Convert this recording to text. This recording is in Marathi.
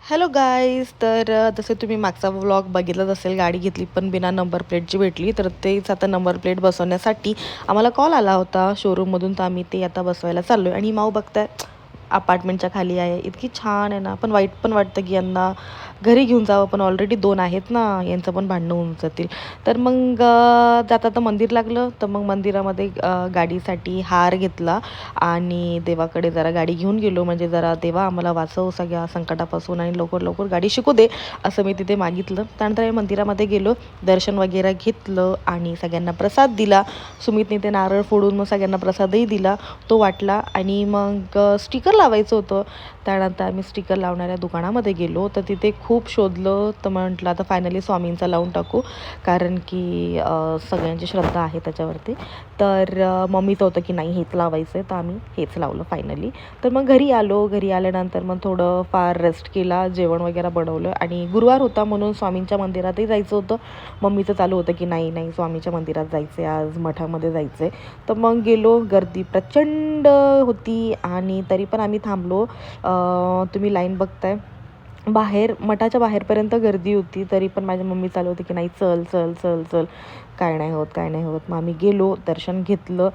Hello guys. तर जसे तुम्ही मागचा व्लॉग बघितलाच असेल, गाडी घेतली पण बिना नंबर प्लेटची भेटली. तर तेच आता नंबर प्लेट बसवण्यासाठी आम्हाला कॉल आला होता शोरूममधून. तर आम्ही ते आता बसवायला चाललो आहे. आणि माऊ बघताय अपार्टमेंटच्या खाली आहे, इतकी छान आहे ना. पण वाईट पण वाटतं की यांना घरी घेऊन जावं, पण ऑलरेडी 2 आहेत ना, यांचं पण भांडणं होऊन जातील. तर मग जाता तर मंदिर लागलं. तर मग मंदिरामध्ये गाडीसाठी हार घेतला आणि देवाकडे जरा गाडी घेऊन गेलो, म्हणजे जरा देवा आम्हाला वाचव सगळ्या संकटापासून आणि लवकर लवकर गाडी शिकू दे, असं मी तिथे मागितलं. त्यानंतर मंदिरामध्ये गेलो, दर्शन वगैरे घेतलं आणि सगळ्यांना प्रसाद दिला. सुमितने ते नारळ फोडून मग सगळ्यांना प्रसादही दिला, तो वाटला. आणि मग स्टिकर लावायचं होतं. त्यानंतर आम्ही स्टिकर लावणाऱ्या दुकानामध्ये गेलो. तर तिथे खूप शोधलं, तर म्हटलं आता फायनली स्वामींचा लावून टाकू, कारण की सगळ्यांची श्रद्धा आहे त्याच्यावरती. तर मम्मीचं होतं की नाही हेच लावायचं आहे, तर आम्ही हेच लावलं फायनली. तर मग घरी आलो. घरी आल्यानंतर मग थोडं फार रेस्ट केला, जेवण वगैरे बनवलं. आणि गुरुवार होता म्हणून स्वामींच्या मंदिरातही जायचं होतं. मम्मीचं चालू होतं की नाही नाही स्वामीच्या मंदिरात जायचं आहे, आज मठामध्ये जायचं आहे. तर मग गेलो. गर्दी प्रचंड होती आणि तरी पण आम्ही थांबलो. तुम्ही लाईन बघताय, बाहेर मठाच्या बाहेरपर्यंत गर्दी होती. तरी पण माझ्या मम्मी चालू होती की नाही चल चल चल चल, काय नाही होत काय नाही होत. मग आम्ही गेलो, दर्शन घेतलं.